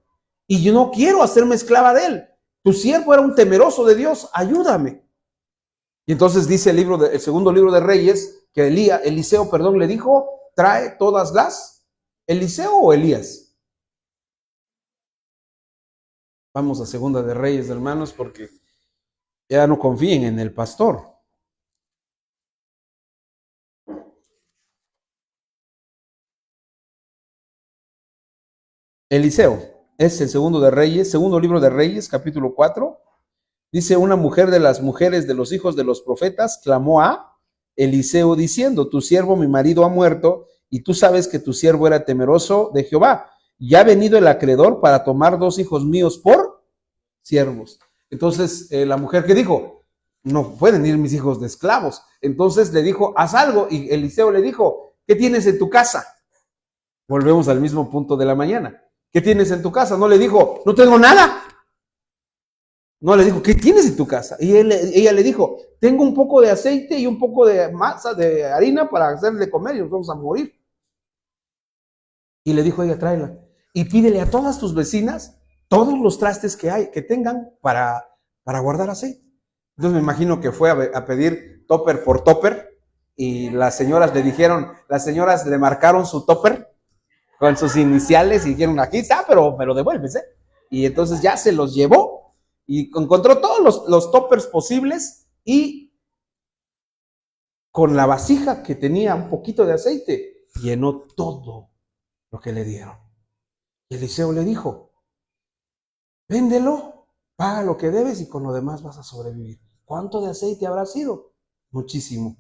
Y yo no quiero hacerme esclava de él. Tu siervo era un temeroso de Dios, ayúdame. Y entonces dice el segundo libro de Reyes, que Eliseo, le dijo, trae todas las, ¿Eliseo o Elías? Vamos a segunda de Reyes, hermanos, porque ya no confíen en el pastor. Eliseo, es el segundo de Reyes, segundo libro de Reyes, capítulo 4. Dice, una mujer de las mujeres de los hijos de los profetas clamó a Eliseo diciendo, tu siervo, mi marido, ha muerto, y tú sabes que tu siervo era temeroso de Jehová. Ya ha venido el acreedor para tomar 2 hijos míos por siervos. Entonces, la mujer, ¿qué dijo? No pueden ir mis hijos de esclavos. Entonces le dijo, haz algo. Y Eliseo le dijo, ¿qué tienes en tu casa? Volvemos al mismo punto de la mañana. ¿Qué tienes en tu casa? No le dijo, no tengo nada. No, le dijo, ¿qué tienes en tu casa? Y ella le dijo, tengo un poco de aceite y un poco de masa, de harina para hacerle comer y nos vamos a morir. Y le dijo ella, tráela. Y pídele a todas tus vecinas todos los trastes que tengan para guardar aceite. Entonces me imagino que fue a pedir topper por topper y las señoras le marcaron su topper con sus iniciales y dijeron, aquí está, pero devuélvese. Y entonces ya se los llevó y encontró todos los toppers posibles y con la vasija que tenía un poquito de aceite, llenó todo lo que le dieron. Y Eliseo le dijo, véndelo, paga lo que debes y con lo demás vas a sobrevivir. ¿Cuánto de aceite habrá sido? Muchísimo.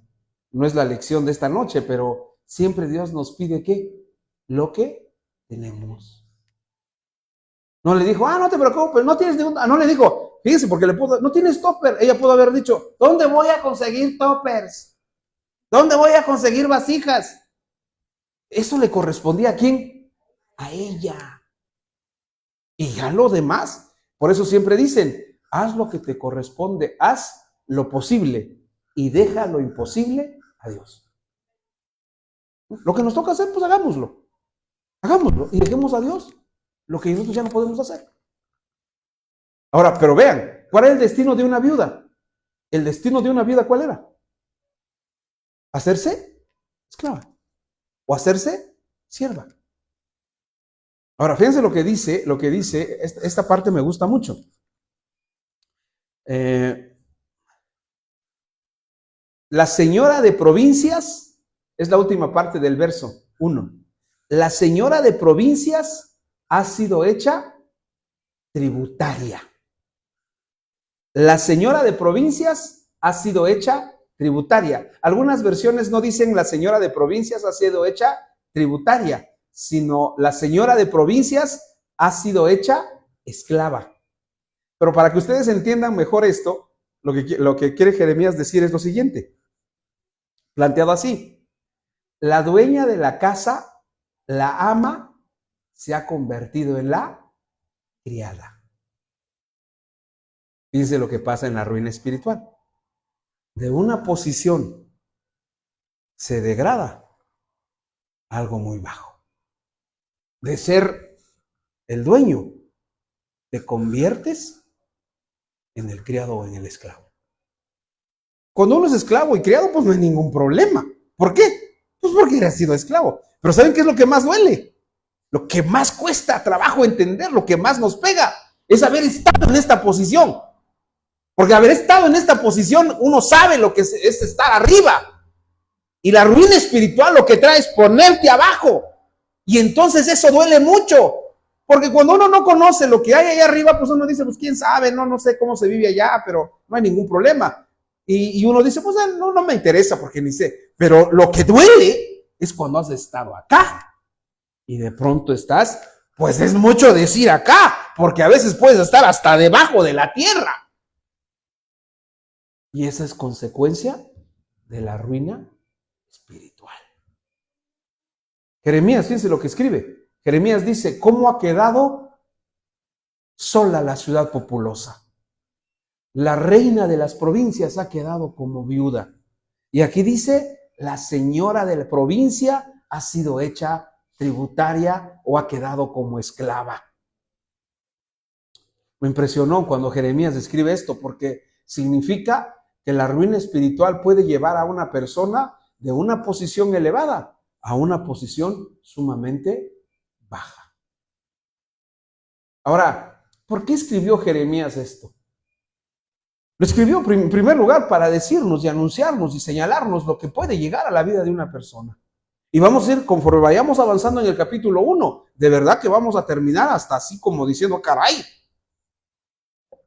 No es la lección de esta noche, pero siempre Dios nos pide ¿qué? Lo que tenemos. No le dijo, no te preocupes, no tienes ningún... no le dijo, fíjense, porque no tienes topper. Ella pudo haber dicho, ¿dónde voy a conseguir toppers? ¿Dónde voy a conseguir vasijas? Eso le correspondía ¿a quién? A ella. Y ya lo demás, por eso siempre dicen, haz lo que te corresponde, haz lo posible y deja lo imposible a Dios. Lo que nos toca hacer, pues hagámoslo y dejemos a Dios lo que nosotros ya no podemos hacer. Ahora, pero vean, ¿cuál era el destino de una viuda? ¿El destino de una viuda cuál era? ¿Hacerse esclava o hacerse sierva? Ahora, fíjense lo que dice, esta parte me gusta mucho. La señora de provincias, es la última parte del verso 1. La señora de provincias ha sido hecha tributaria. La señora de provincias ha sido hecha tributaria. Algunas versiones no dicen la señora de provincias ha sido hecha tributaria, sino la señora de provincias ha sido hecha esclava. Pero para que ustedes entiendan mejor esto, lo que quiere Jeremías decir es lo siguiente, planteado así: la dueña de la casa, la ama, se ha convertido en la criada. Fíjense lo que pasa en la ruina espiritual. De una posición se degrada a algo muy bajo. De ser el dueño, te conviertes en el criado o en el esclavo. Cuando uno es esclavo y criado, pues no hay ningún problema. ¿Por qué? Pues porque ha sido esclavo. Pero ¿saben qué es lo que más duele? Lo que más cuesta trabajo entender, lo que más nos pega, es haber estado en esta posición. Porque haber estado en esta posición, uno sabe lo que es estar arriba. Y la ruina espiritual lo que trae es ponerte abajo. Y entonces eso duele mucho. Porque cuando uno no conoce lo que hay allá arriba, pues uno dice, pues quién sabe, no sé cómo se vive allá, pero no hay ningún problema. Y uno dice, pues no me interesa porque ni sé. Pero lo que duele es cuando has estado acá. Y de pronto estás, pues es mucho decir acá, porque a veces puedes estar hasta debajo de la tierra. Y esa es consecuencia de la ruina espiritual. Jeremías, fíjense lo que escribe. Jeremías dice, ¿cómo ha quedado sola la ciudad populosa? La reina de las provincias ha quedado como viuda. Y aquí dice, la señora de la provincia ha sido hecha tributaria o ha quedado como esclava. Me impresionó cuando Jeremías escribe esto, porque significa que la ruina espiritual puede llevar a una persona de una posición elevada a una posición sumamente baja. Ahora, ¿por qué escribió Jeremías esto? Lo escribió en primer lugar para decirnos y anunciarnos y señalarnos lo que puede llegar a la vida de una persona. Y vamos a ir, conforme vayamos avanzando en el capítulo 1, de verdad que vamos a terminar hasta así como diciendo, caray,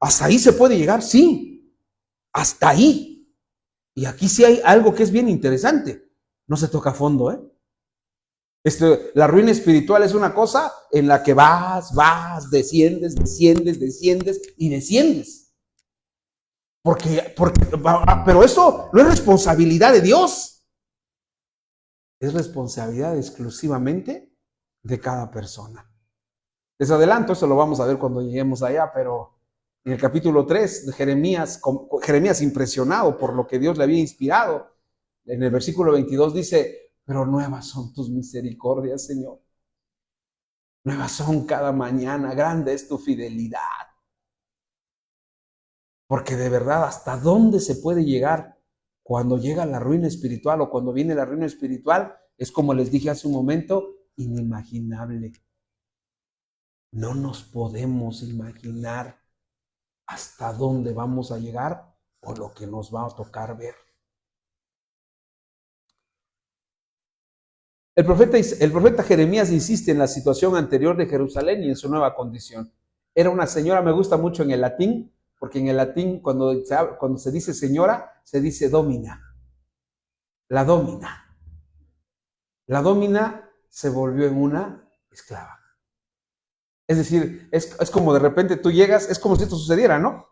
hasta ahí se puede llegar, sí, hasta ahí. Y aquí sí hay algo que es bien interesante. No se toca a fondo, ¿eh? La ruina espiritual es una cosa en la que vas, desciendes y desciendes. Pero eso no es responsabilidad de Dios. Es responsabilidad exclusivamente de cada persona. Les adelanto, eso lo vamos a ver cuando lleguemos allá, pero en el capítulo 3, Jeremías impresionado por lo que Dios le había inspirado, en el versículo 22 dice, pero nuevas son tus misericordias, Señor. Nuevas son cada mañana, grande es tu fidelidad. Porque de verdad, ¿hasta dónde se puede llegar cuando llega la ruina espiritual o cuando viene la ruina espiritual? Es como les dije hace un momento, inimaginable. No nos podemos imaginar hasta dónde vamos a llegar o lo que nos va a tocar ver. El profeta Jeremías insiste en la situación anterior de Jerusalén y en su nueva condición. Era una señora, me gusta mucho en el latín, porque en el latín cuando se dice señora, se dice domina. La domina. La domina se volvió en una esclava. Es decir, es como de repente tú llegas, es como si esto sucediera, ¿no?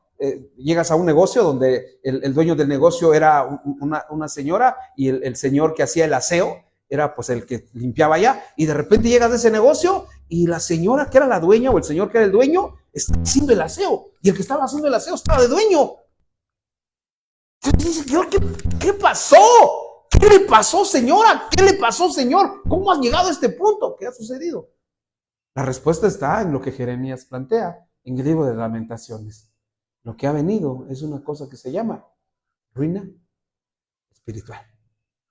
Llegas a un negocio donde el dueño del negocio era una señora y el señor que hacía el aseo era pues el que limpiaba allá, y de repente llegas a ese negocio y la señora que era la dueña o el señor que era el dueño está haciendo el aseo, y el que estaba haciendo el aseo estaba de dueño. Entonces dice, ¿qué pasó? ¿Qué le pasó, señora? ¿Qué le pasó, señor? ¿Cómo has llegado a este punto? ¿Qué ha sucedido? La respuesta está en lo que Jeremías plantea en el libro de Lamentaciones. Lo que ha venido es una cosa que se llama ruina espiritual.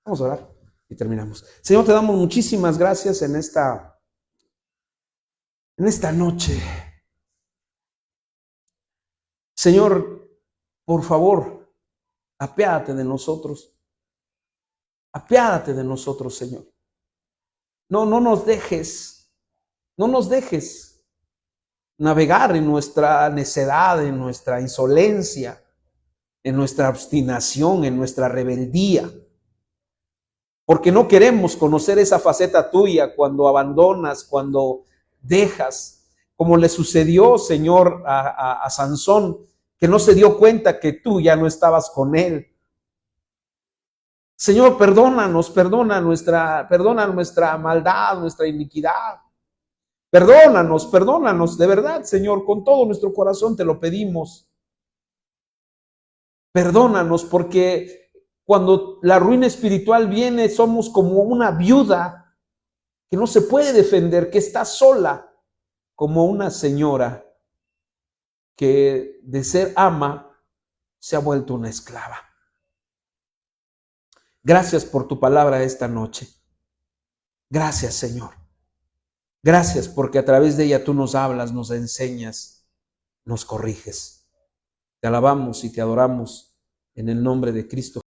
Vamos a orar y terminamos. Señor, te damos muchísimas gracias en esta noche. Señor, por favor, apiádate de nosotros. Apiádate de nosotros, Señor. No nos dejes navegar en nuestra necedad, en nuestra insolencia, en nuestra obstinación, en nuestra rebeldía. Porque no queremos conocer esa faceta tuya cuando abandonas, cuando dejas, como le sucedió, Señor, a Sansón, que no se dio cuenta que tú ya no estabas con él. Señor, perdona nuestra maldad, nuestra iniquidad. Perdónanos, de verdad, Señor, con todo nuestro corazón te lo pedimos. Perdónanos porque cuando la ruina espiritual viene, somos como una viuda que no se puede defender, que está sola, como una señora que de ser ama se ha vuelto una esclava. Gracias por tu palabra esta noche. Gracias, Señor. Gracias porque a través de ella tú nos hablas, nos enseñas, nos corriges. Te alabamos y te adoramos en el nombre de Cristo.